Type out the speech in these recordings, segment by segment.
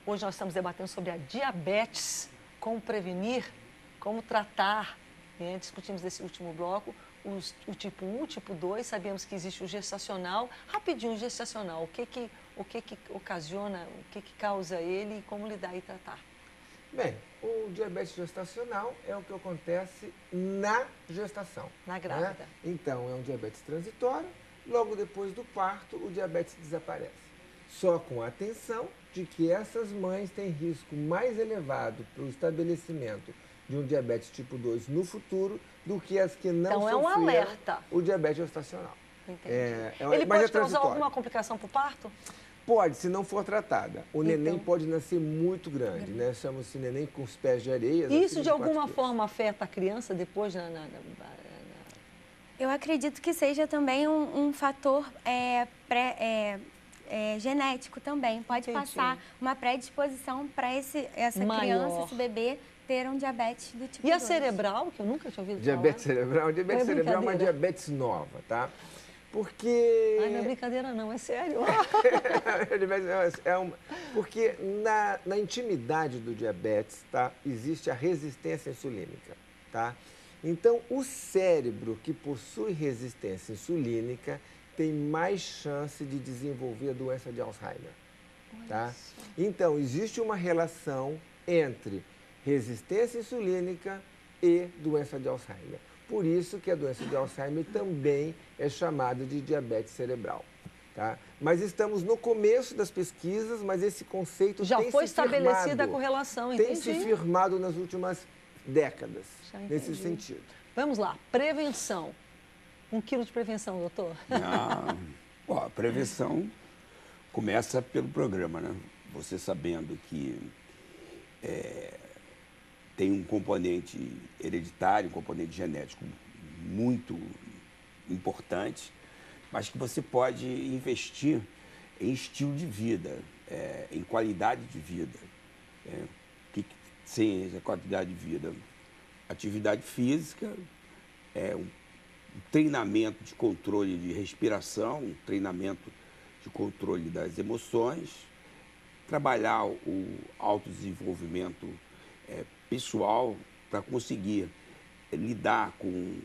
Hoje nós estamos debatendo sobre a diabetes, como prevenir, como tratar. Né? Discutimos nesse último bloco o tipo 1, o tipo 2, sabemos que existe o gestacional. Rapidinho, o gestacional, o que ocasiona, o que causa ele e como lidar e tratar? Bem, o diabetes gestacional é o que acontece na gestação. Na grávida. Né? Então, é um diabetes transitório, logo depois do parto, o diabetes desaparece. Só com a atenção de que essas mães têm risco mais elevado para o estabelecimento de um diabetes tipo 2 no futuro do que as que não então, é um sofreram alerta. o diabetes gestacional. Entendi. mas Ele pode é causar alguma complicação para o parto? Pode, se não for tratada. O neném pode nascer muito grande, né? Chama-se neném com os pés de areia. Isso de alguma forma afeta a criança depois Eu acredito que seja também um fator genético também. Pode passar uma predisposição para essa criança, esse bebê, ter um diabetes do tipo 2. E a cerebral, que eu nunca tinha ouvido diabetes falar? Cerebral? Diabetes cerebral é uma diabetes nova, tá? Porque... Ai, não é brincadeira não, é sério. Porque na intimidade do diabetes, tá, existe a resistência insulínica, tá? Então, o cérebro que possui resistência insulínica tem mais chance de desenvolver a doença de Alzheimer, tá? Então, existe uma relação entre resistência insulínica e doença de Alzheimer. Por isso que a doença de Alzheimer também é chamada de diabetes cerebral. Tá? Mas estamos no começo das pesquisas, mas esse conceito já foi estabelecida a correlação, entendi. Tem se firmado nas últimas décadas, nesse sentido. Vamos lá, prevenção. 1 quilo de prevenção, doutor? A prevenção começa pelo programa, né? Você sabendo que tem um componente hereditário, um componente genético muito importante, mas que você pode investir em estilo de vida, em qualidade de vida. O que seja qualidade de vida? Atividade física, um treinamento de controle de respiração, um treinamento de controle das emoções, trabalhar o autodesenvolvimento pessoal para conseguir lidar com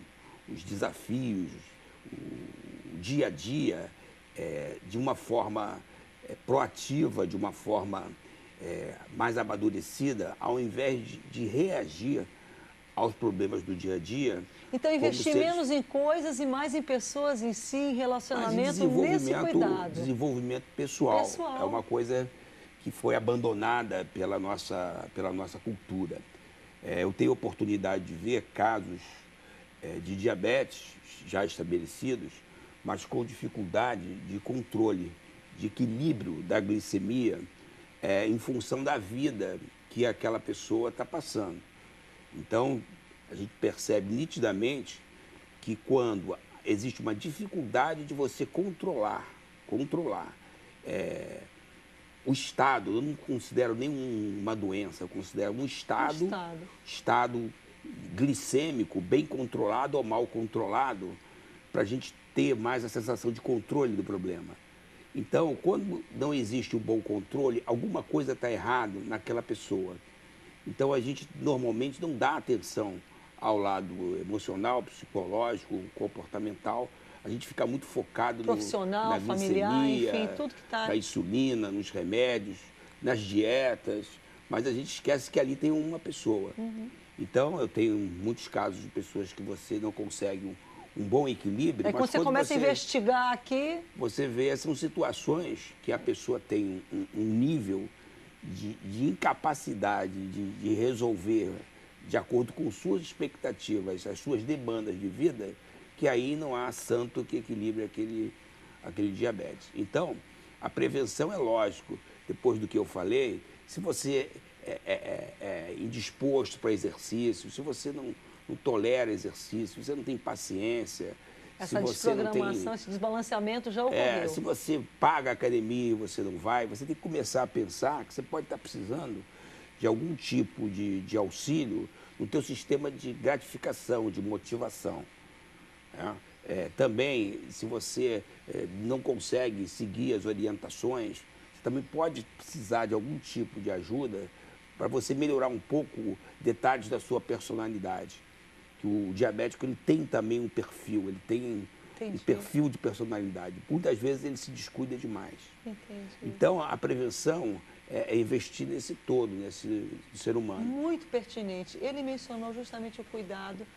os desafios, o dia a dia, de uma forma proativa, de uma forma mais amadurecida, ao invés de reagir aos problemas do dia a dia. Então, investir menos em coisas e mais em pessoas em si, em relacionamento, nesse cuidado. Desenvolvimento pessoal. É uma coisa que foi abandonada pela nossa cultura. Eu tenho oportunidade de ver casos de diabetes já estabelecidos, mas com dificuldade de controle, de equilíbrio da glicemia em função da vida que aquela pessoa está passando. Então, a gente percebe nitidamente que quando existe uma dificuldade de você controlar o estado, eu não considero nenhuma doença, eu considero um estado glicêmico, bem controlado ou mal controlado, para a gente ter mais a sensação de controle do problema. Então, quando não existe um bom controle, alguma coisa está errada naquela pessoa. Então, a gente normalmente não dá atenção ao lado emocional, psicológico, comportamental. A gente fica muito focado na glicemia, familiar, enfim, tudo que está... na insulina, nos remédios, nas dietas, mas a gente esquece que ali tem uma pessoa. Então, eu tenho muitos casos de pessoas que você não consegue um bom equilíbrio. Quando você começa a investigar aqui... Você vê, são situações que a pessoa tem um nível de incapacidade de resolver de acordo com suas expectativas, as suas demandas de vida, que aí não há santo que equilibre aquele diabetes. Então, a prevenção é lógico, depois do que eu falei, se você é indisposto para exercício, se você não tolera exercício, se você não tem paciência... Essa desprogramação, esse desbalanceamento já ocorreu. Se você paga a academia e você não vai, você tem que começar a pensar que você pode estar precisando de algum tipo de auxílio no teu sistema de gratificação, de motivação. Também, se você não consegue seguir as orientações, você também pode precisar de algum tipo de ajuda para você melhorar um pouco detalhes da sua personalidade. Que o diabético ele tem também um perfil, ele tem um perfil de personalidade. Muitas vezes ele se descuida demais. Entendi. Então, a prevenção é investir nesse todo, nesse ser humano. Muito pertinente. Ele mencionou justamente o cuidado,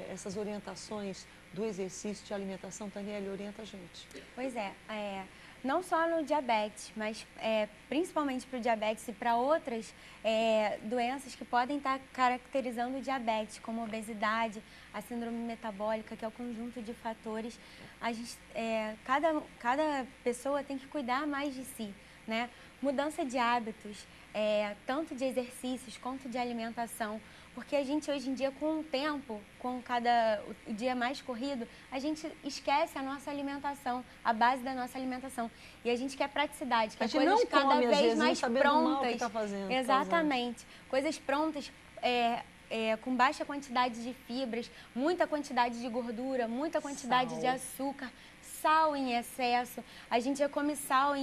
essas orientações do exercício, de alimentação. Tânia, ele orienta a gente. Pois não só no diabetes, mas principalmente para o diabetes e para outras doenças que podem estar caracterizando o diabetes, como obesidade, a síndrome metabólica, que é o conjunto de fatores. A gente, cada pessoa tem que cuidar mais de si, né? Mudança de hábitos, tanto de exercícios quanto de alimentação, porque a gente hoje em dia, com o tempo, com o dia mais corrido, a gente esquece a nossa alimentação, a base da nossa alimentação. E a gente quer praticidade, quer coisas cada vez mais prontas. Exatamente. Coisas prontas, com baixa quantidade de fibras, muita quantidade de gordura, muita quantidade de açúcar, sal em excesso. A gente já come sal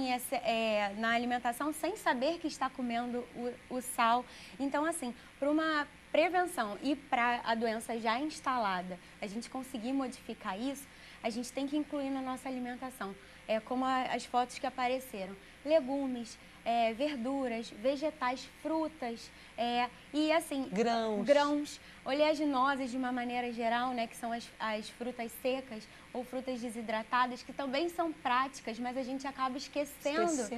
na alimentação sem saber que está comendo o sal. Então, assim, para uma prevenção e para a doença já instalada, a gente conseguir modificar isso, a gente tem que incluir na nossa alimentação. Como as fotos que apareceram, legumes, verduras, vegetais, frutas, e assim, grãos, oleaginosas de uma maneira geral, né, que são as frutas secas ou frutas desidratadas, que também são práticas, mas a gente acaba esquecendo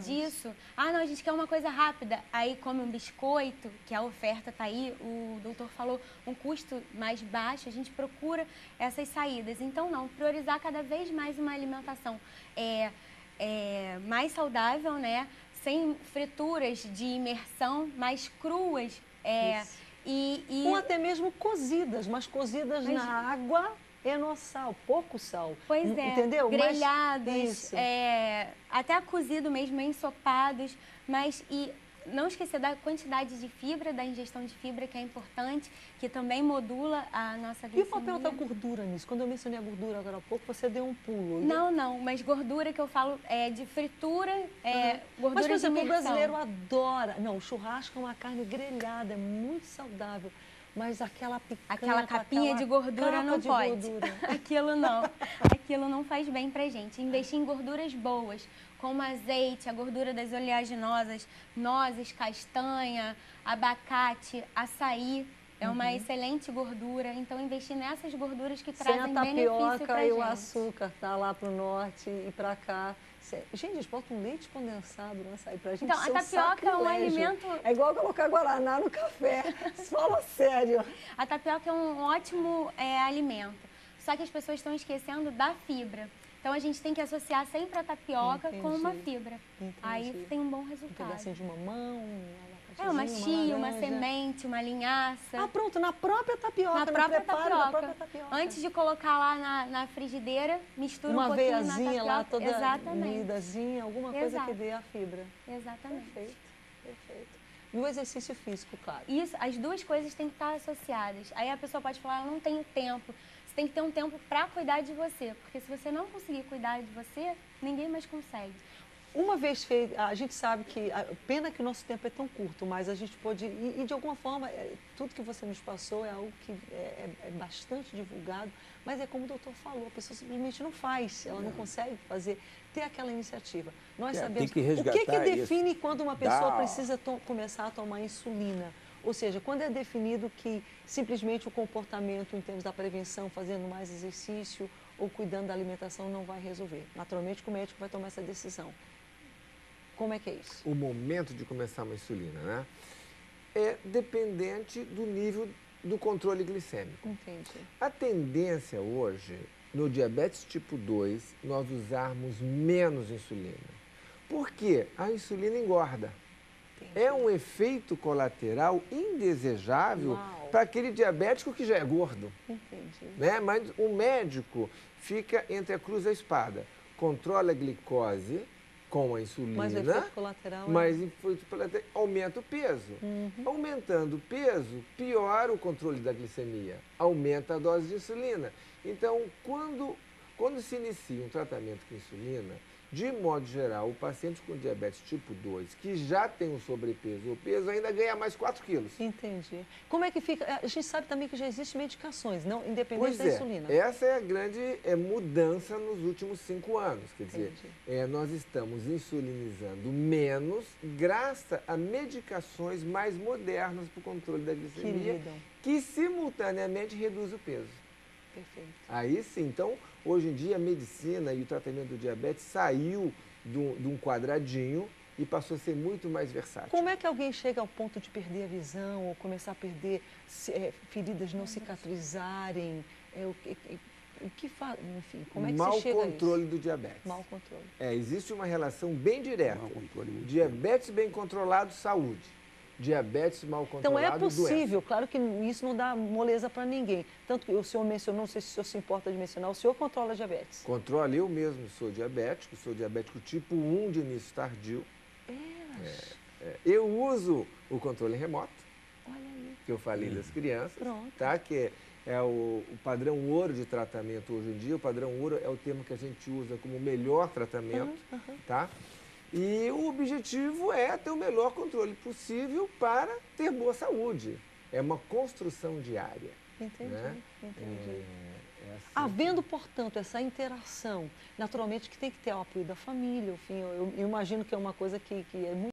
disso. Não, a gente quer uma coisa rápida, aí come um biscoito, que a oferta está aí, o doutor falou, um custo mais baixo, a gente procura essas saídas. Então, não, priorizar cada vez mais uma alimentação mais saudável, né? Sem frituras de imersão, mais cruas. Ou até mesmo cozidas, mas cozidas na água e no sal, pouco sal. Pois entendeu? Grelhados, até cozido mesmo, ensopados, e não esquecer da quantidade de fibra, da ingestão de fibra, que é importante, que também modula a nossa glicemia. E o papel da gordura nisso? Quando eu mencionei a gordura agora há pouco, você deu um pulo. Não, mas gordura que eu falo é de fritura, gordura mas, por exemplo, de imersão. o brasileiro adora. Não, o churrasco é uma carne grelhada, é muito saudável. Mas aquela picanha, aquela capinha de gordura não pode. Aquilo não faz bem pra gente. Investir em gorduras boas, como azeite, a gordura das oleaginosas, nozes, castanha, abacate, açaí, é uma excelente gordura. Então, investir nessas gorduras que trazem benefício pra gente. Sem a tapioca e o açúcar, tá lá pro norte e pra cá. Gente, eles botam leite condensado no açaí pra gente. Então, a tapioca é um alimento... É igual colocar guaraná no café. Fala sério. A tapioca é um ótimo alimento. Só que as pessoas estão esquecendo da fibra. Então, a gente tem que associar sempre a tapioca com uma fibra. Aí tem um bom resultado. Um pedacinho de mamão, uma chia, uma semente, uma linhaça. Pronto, na própria tapioca. Na própria tapioca. Antes de colocar lá na frigideira, mistura um pouquinho na tapioca. Uma veiazinha lá, toda moídazinha, alguma coisa que dê a fibra. Exatamente. Perfeito. E o exercício físico, claro. Isso, as duas coisas têm que estar associadas. Aí a pessoa pode falar, eu não tenho tempo. Você tem que ter um tempo para cuidar de você. Porque se você não conseguir cuidar de você, ninguém mais consegue. Uma vez feito, a gente sabe que, pena que o nosso tempo é tão curto, mas a gente pode, e de alguma forma, tudo que você nos passou é algo que é bastante divulgado, mas é como o doutor falou, a pessoa simplesmente não faz, ela não consegue fazer, ter aquela iniciativa. Nós sabemos o que define quando uma pessoa precisa começar a tomar insulina. Ou seja, quando é definido que simplesmente o comportamento em termos da prevenção, fazendo mais exercício ou cuidando da alimentação não vai resolver. Naturalmente, o médico vai tomar essa decisão. Como é que é isso? O momento de começar uma insulina, né? É dependente do nível do controle glicêmico. Entendi. A tendência hoje, no diabetes tipo 2, nós usarmos menos insulina. Por quê? A insulina engorda. Entendi. É um efeito colateral indesejável para aquele diabético que já é gordo. Entendi. Né? Mas o médico fica entre a cruz e a espada. Controla a glicose com a insulina, mas o efeito colateral aumenta o peso. Aumentando o peso, piora o controle da glicemia, aumenta a dose de insulina. Então, quando se inicia um tratamento com insulina, De modo geral, o paciente com diabetes tipo 2, que já tem um sobrepeso ou peso, ainda ganha mais 4 quilos. Entendi. Como é que fica? A gente sabe também que já existem medicações, não independente Pois da é, insulina. essa é a grande mudança nos últimos 5 anos. Quer dizer, nós estamos insulinizando menos graças a medicações mais modernas para o controle da glicemia, que simultaneamente reduz o peso. Perfeito. Aí sim, então, hoje em dia a medicina e o tratamento do diabetes saiu de um quadradinho e passou a ser muito mais versátil. Como é que alguém chega ao ponto de perder a visão ou começar a perder feridas não cicatrizarem? O que faz? Enfim, como é que você chega a isso? Mau controle do diabetes. Mau controle. Existe uma relação bem direta. Mau controle muito Diabetes bem controlado, saúde. Diabetes mal controlado, Então é possível, doença. claro que isso não dá moleza para ninguém. Tanto que o senhor mencionou, não sei se o senhor se importa de mencionar, o senhor controla a diabetes? Controle, eu mesmo sou diabético tipo 1 de início tardio. Eu uso o controle remoto, Olha aí. que eu falei das crianças, Pronto. tá? Que é o padrão ouro de tratamento hoje em dia. O padrão ouro é o termo que a gente usa como melhor tratamento, tá? E o objetivo é ter o melhor controle possível para ter boa saúde. É uma construção diária. Entendi, né? entendi. Assim Havendo, portanto, essa interação, naturalmente que tem que ter o apoio da família, enfim, eu imagino que é uma coisa que é muito